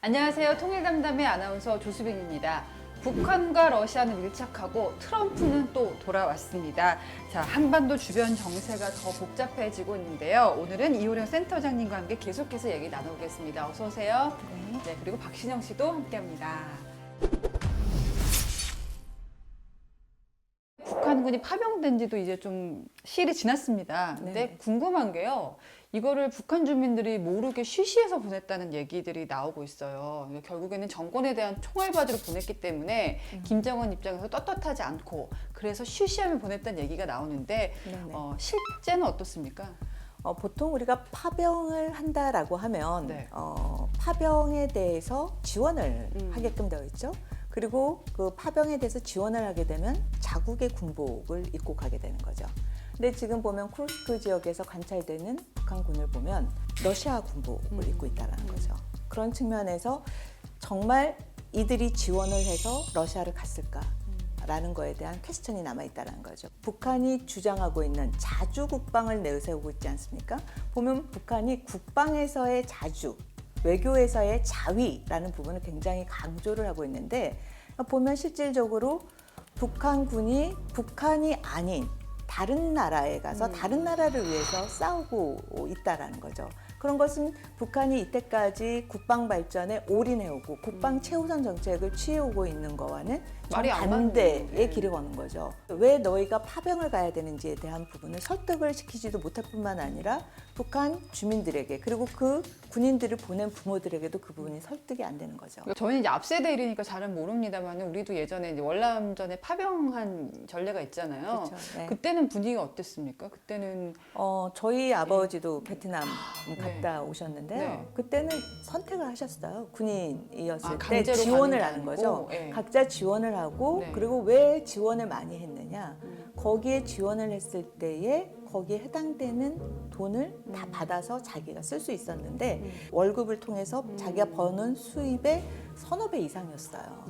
안녕하세요. 통일담담의 아나운서 조수빈입니다. 북한과 러시아는 밀착하고 트럼프는 또 돌아왔습니다. 자, 한반도 주변 정세가 더 복잡해지고 있는데요. 오늘은 이호령 센터장님과 함께 계속해서 얘기 나눠보겠습니다. 어서 오세요. 네, 그리고 박신영 씨도 함께합니다. 북한군이 파병된 지도 이제 좀 시일이 지났습니다. 근데 네. 궁금한 게요. 이거를 북한 주민들이 모르게 쉬쉬해서 보냈다는 얘기들이 나오고 있어요. 결국에는 정권에 대한 총알바지로 보냈기 때문에 김정은 입장에서 떳떳하지 않고 그래서 쉬쉬하며 보냈다는 얘기가 나오는데 실제는 어떻습니까? 보통 우리가 파병을 한다라고 하면 네. 파병에 대해서 지원을 하게끔 되어 있죠. 그리고 그 파병에 대해서 지원을 하게 되면 자국의 군복을 입고 가게 되는 거죠. 근데 지금 보면 쿠르스크 지역에서 관찰되는 북한군을 보면 러시아 군복을 입고 있다는 거죠. 그런 측면에서 정말 이들이 지원을 해서 러시아를 갔을까라는 거에 대한 퀘스천이 남아있다는 거죠. 북한이 주장하고 있는 자주 국방을 내세우고 있지 않습니까? 보면 북한이 국방에서의 자주, 외교에서의 자위라는 부분을 굉장히 강조를 하고 있는데 보면 실질적으로 북한군이 북한이 아닌 다른 나라에 가서 다른 나라를 위해서 싸우고 있다라는 거죠. 그런 것은 북한이 이때까지 국방 발전에 올인해오고 국방 최우선 정책을 취해오고 있는 거와는 말이 안 반대의 맞네. 길을 걷는 거죠. 왜 너희가 파병을 가야 되는지에 대한 부분을 설득을 시키지도 못할 뿐만 아니라 북한 주민들에게 그리고 그 군인들을 보낸 부모들에게도 그 부분이 설득이 안 되는 거죠. 저희는 이제 앞세대이니까 잘은 모릅니다만 우리도 예전에 이제 월남전에 파병한 전례가 있잖아요. 그렇죠. 네. 그때는 분위기가 어땠습니까? 그때는 저희 아버지도 베트남 갔다 네. 오셨는데요. 네. 그때는 선택을 하셨어요. 군인이었을 때 강제로 지원을 가는 게 하는 아니고, 거죠. 네. 각자 지원을 하고 네. 그리고 왜 지원을 많이 했느냐. 거기에 지원을 했을 때에 거기에 해당되는 돈을 다 받아서 자기가 쓸 수 있었는데 월급을 통해서 자기가 버는 수입의 서너 배 이상이었어요.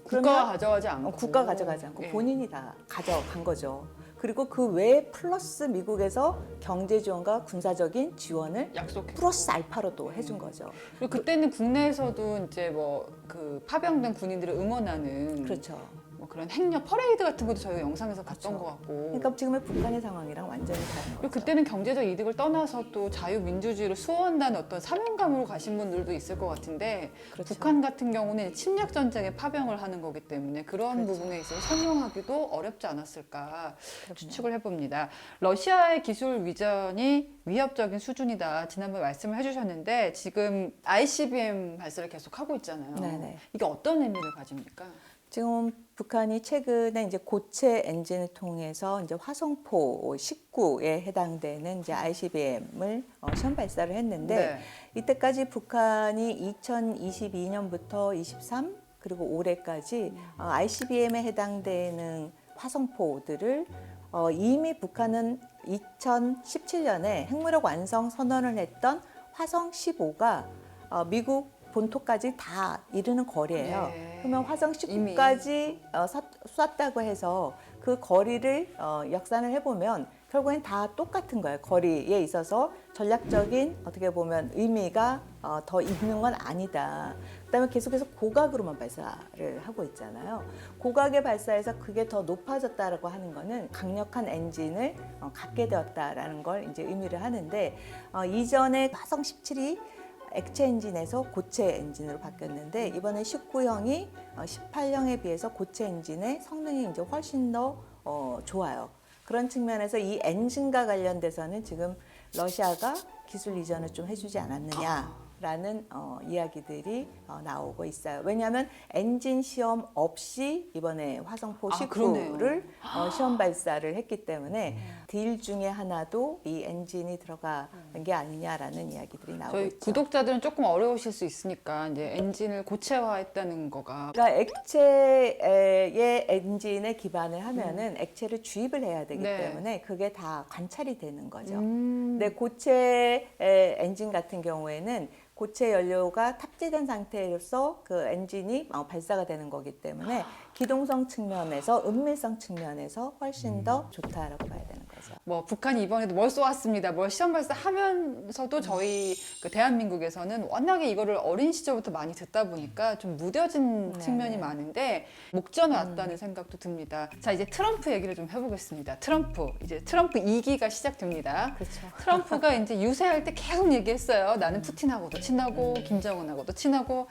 국가가 가져가지 않고 국가 가져가지 않고 네. 본인이 다 가져간 거죠. 그리고 그 외에 플러스 미국에서 경제 지원과 군사적인 지원을 약속했고. 플러스 알파로 또 해준 거죠. 그리고 그때는 국내에서도 이제 뭐 그 파병된 군인들을 응원하는 그렇죠. 뭐 그런 행렬 퍼레이드 같은 것도 저희가 영상에서 봤던 그렇죠. 것 같고. 그러니까 지금의 북한의 상황이랑 완전히 다른 그리고 거죠. 그때는 경제적 이득을 떠나서 또 자유민주주의를 수호한다는 어떤 사명감으로 가신 분들도 있을 것 같은데 그렇죠. 북한 같은 경우는 침략 전쟁에 파병을 하는 거기 때문에 그런 그렇죠. 부분에 있어서 설명하기도 어렵지 않았을까 그럼요. 추측을 해봅니다. 러시아의 기술 위전이 위협적인 수준이다. 지난번 말씀을 해주셨는데 지금 ICBM 발사를 계속 하고 있잖아요. 네네. 이게 어떤 의미를 가집니까? 지금 북한이 최근에 이제 고체 엔진을 통해서 이제 화성포 19에 해당되는 이제 ICBM을 시험 발사를 했는데 네. 이때까지 북한이 2022년부터 23 그리고 올해까지 ICBM에 해당되는 화성포들을 이미 북한은 2017년에 핵무력 완성 선언을 했던 화성 15가 미국 본토까지 다 이르는 거리예요. 네. 그러면 화성 19까지 쐈다고 해서 그 거리를 역산을 해보면 결국엔 다 똑같은 거예요. 거리에 있어서 전략적인 어떻게 보면 의미가 더 있는 건 아니다. 그다음에 계속해서 고각으로만 발사를 하고 있잖아요. 고각의 발사에서 그게 더 높아졌다라고 하는 거는 강력한 엔진을 갖게 되었다라는 걸 이제 의미를 하는데 이전에 화성 17이 액체 엔진에서 고체 엔진으로 바뀌었는데 이번에 19형이 18형에 비해서 고체 엔진의 성능이 이제 훨씬 더 좋아요. 그런 측면에서 이 엔진과 관련돼서는 지금 러시아가 기술 이전을 좀 해주지 않았느냐라는 이야기들이 나오고 있어요. 왜냐하면 엔진 시험 없이 이번에 화성포 19를 시험 발사를 했기 때문에 딜 중에 하나도 이 엔진이 들어간 게 아니냐라는 이야기들이 나오고 저희 있죠. 구독자들은 조금 어려우실 수 있으니까 이제 엔진을 고체화했다는 거가 그러니까 액체의 엔진에 기반을 하면은 액체를 주입을 해야 되기 네. 때문에 그게 다 관찰이 되는 거죠. 음. 근데 고체 엔진 같은 경우에는 고체 연료가 탑재된 상태로서 그 엔진이 발사가 되는 거기 때문에 기동성 측면에서 은밀성 측면에서 훨씬 더 좋다라고 봐야 되는 거죠. 거죠. 뭐 북한이 이번에도 뭘 쏘았습니다. 뭘 시험 발사하면서도 저희 그 대한민국에서는 워낙에 이거를 어린 시절부터 많이 듣다 보니까 좀 무뎌진 네, 측면이 네. 많은데 목전에 왔다는 생각도 듭니다. 자, 이제 트럼프 얘기를 좀 해보겠습니다. 트럼프 이제 트럼프 2기가 시작됩니다. 그렇죠. 트럼프가 이제 유세할 때 계속 얘기했어요. 나는 푸틴하고도 친하고 김정은하고도 친하고.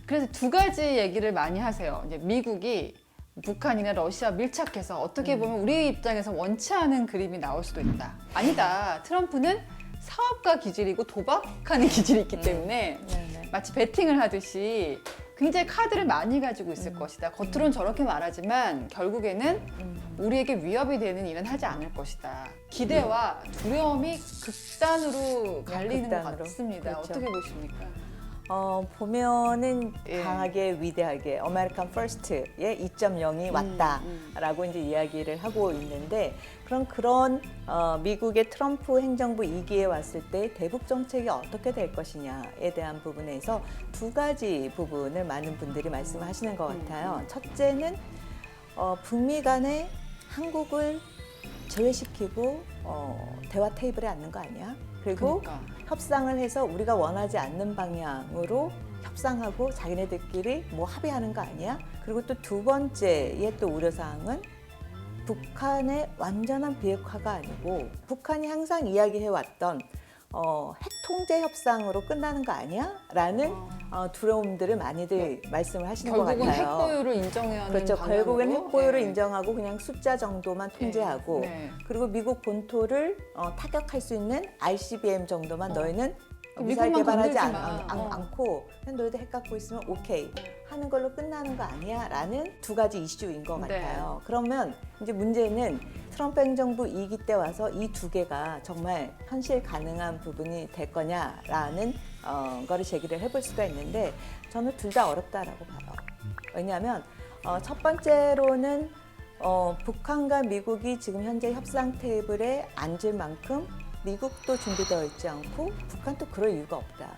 그래서 두 가지 얘기를 많이 하세요. 이제 미국이 북한이나 러시아 밀착해서 어떻게 보면 우리 입장에서 원치 않은 그림이 나올 수도 있다. 아니다. 트럼프는 사업가 기질이고 도박하는 기질이 있기 때문에 네네. 마치 배팅을 하듯이 굉장히 카드를 많이 가지고 있을 것이다. 겉으로는 저렇게 말하지만 결국에는 우리에게 위협이 되는 일은 하지 않을 것이다. 기대와 두려움이 극단으로 갈리는 것 극단으로. 같습니다. 그렇죠. 어떻게 보십니까? 보면은 예. 강하게 위대하게 아메리칸 퍼스트의 2.0이 왔다라고 이제 이야기를 하고 있는데 그런 미국의 트럼프 행정부 2기에 왔을 때 대북 정책이 어떻게 될 것이냐에 대한 부분에서 두 가지 부분을 많은 분들이 말씀하시는 것 같아요. 첫째는 북미 간에 한국을 제외시키고 대화 테이블에 앉는 거 아니야? 그리고 그러니까. 협상을 해서 우리가 원하지 않는 방향으로 협상하고 자기네들끼리 뭐 합의하는 거 아니야? 그리고 또 두 번째의 또 우려사항은 북한의 완전한 비핵화가 아니고 북한이 항상 이야기해왔던 핵 통제 협상으로 끝나는 거 아니야? 라는 두려움들을 많이들 말씀을 하시는 것 결국은 같아요. 핵보유를 인정해야 하는 그렇죠. 방향으로. 결국엔 핵보유를 예. 인정하고 그냥 숫자 정도만 통제하고 네. 그리고 미국 본토를 타격할 수 있는 ICBM 정도만 너희는 미사일 미국만 개발하지 건들지 마. 않고 그냥 너희들 핵 갖고 있으면 오케이 하는 걸로 끝나는 거 아니야? 라는 두 가지 이슈인 것 네. 같아요. 그러면 이제 문제는 트럼프 행정부 2기 때 와서 이 두 개가 정말 현실 가능한 부분이 될 거냐라는 거를 제기를 해볼 수가 있는데 저는 둘 다 어렵다라고 봐요. 왜냐하면 첫 번째로는 북한과 미국이 지금 현재 협상 테이블에 앉을 만큼 미국도 준비되어 있지 않고 북한도 그럴 이유가 없다.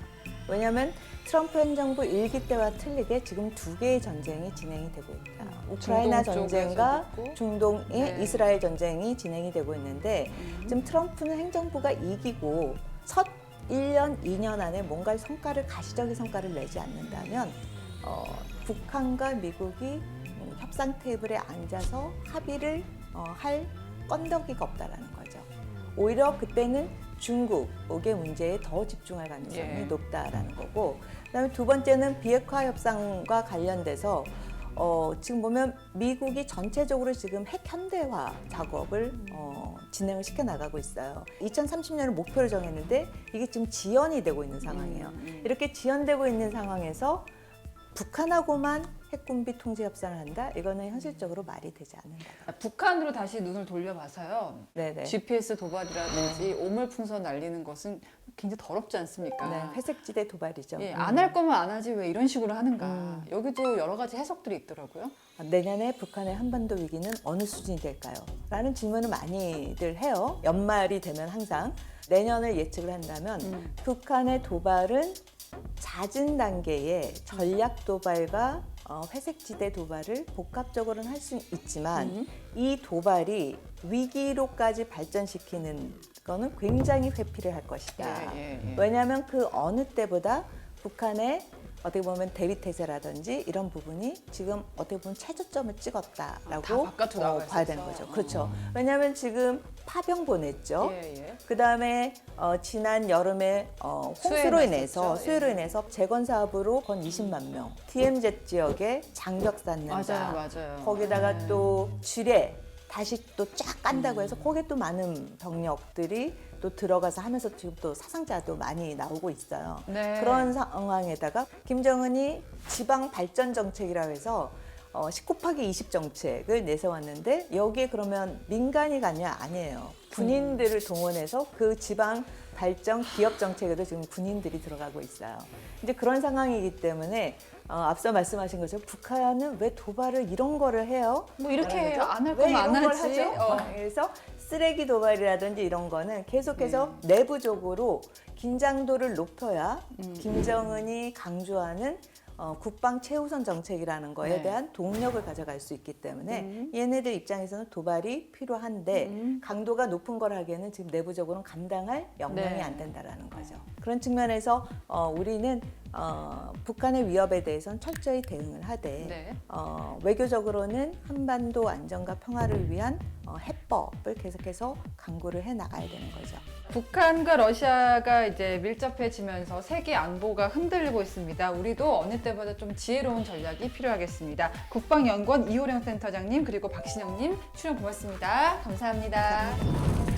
왜냐하면 트럼프 행정부 1기 때와 틀리게 지금 두 개의 전쟁이 진행이 되고 있다. 우크라이나 중동 전쟁과 쪽에서도 있고. 중동의 네. 이스라엘 전쟁이 진행이 되고 있는데 지금 트럼프는 행정부가 이기고 첫 1년, 2년 안에 뭔가 성과를 가시적인 성과를 내지 않는다면 북한과 미국이 협상 테이블에 앉아서 합의를 할 건더기가 없다라는 거죠. 오히려 그때는 중국의 문제에 더 집중할 가능성이 예. 높다라는 거고 그다음에 두 번째는 비핵화 협상과 관련돼서 지금 보면 미국이 전체적으로 지금 핵 현대화 작업을 진행을 시켜 나가고 있어요. 2030년을 목표로 정했는데 이게 지금 지연이 되고 있는 상황이에요. 이렇게 지연되고 있는 상황에서 북한하고만 핵군비 통제 협상을 한다? 이거는 현실적으로 말이 되지 않는다. 북한으로 다시 눈을 돌려봐서요. 네네. GPS 도발이라든지 오물풍선 날리는 것은 굉장히 더럽지 않습니까? 네, 회색지대 도발이죠. 예, 안 할 거면 안 하지 왜 이런 식으로 하는가. 여기도 여러 가지 해석들이 있더라고요. 내년에 북한의 한반도 위기는 어느 수준이 될까요? 라는 질문을 많이들 해요. 연말이 되면 항상. 내년을 예측을 한다면 북한의 도발은 잦은 단계의 전략 도발과 회색지대 도발을 복합적으로는 할 수 있지만 이 도발이 위기로까지 발전시키는 거는 굉장히 회피를 할 것이다. 예. 왜냐하면 그 어느 때보다 북한의 어떻게 보면 대위 태세라든지 이런 부분이 지금 어떻게 보면 최저점을 찍었다라고 다 바깥으로 나와 봐야 되는 있어서. 거죠. 그렇죠. 왜냐하면 지금 파병 보냈죠. 예. 그 다음에 지난 여름에 홍수로 수해 인해서 났었죠. 수해로 예. 인해서 재건 사업으로 건 20만 명, DMZ 지역에 장벽 쌓는다. 맞아요. 거기다가 네. 또 지뢰 다시 또 쫙 깐다고 해서 거기에 또 많은 병력들이 또 들어가서 하면서 지금 또 사상자도 많이 나오고 있어요. 네. 그런 상황에다가 김정은이 지방 발전 정책이라고 해서 10 곱하기 20 정책을 내세웠는데 여기에 그러면 민간이 가냐? 아니에요. 군인들을 동원해서 그 지방 발전 기업 정책에도 지금 군인들이 들어가고 있어요. 이제 그런 상황이기 때문에 앞서 말씀하신 것처럼 북한은 왜 도발을 이런 거를 해요? 뭐 이렇게 라는 해요. 거죠? 안 할 왜 거면 안 이런 걸 하지. 하죠? 그래서 쓰레기 도발이라든지 이런 거는 계속해서 내부적으로 긴장도를 높여야 김정은이 강조하는 국방 최우선 정책이라는 거에 네. 대한 동력을 가져갈 수 있기 때문에 얘네들 입장에서는 도발이 필요한데 강도가 높은 걸 하기에는 지금 내부적으로는 감당할 역량이 네. 안 된다라는 거죠. 그런 측면에서 우리는 북한의 위협에 대해서는 철저히 대응을 하되 네. 외교적으로는 한반도 안정과 평화를 위한 해법을 계속해서 강구를 해 나가야 되는 거죠. 북한과 러시아가 이제 밀접해지면서 세계 안보가 흔들리고 있습니다. 우리도 어느 때보다 좀 지혜로운 전략이 필요하겠습니다. 국방연구원 이호령 센터장님 그리고 박신영님 출연 고맙습니다. 감사합니다.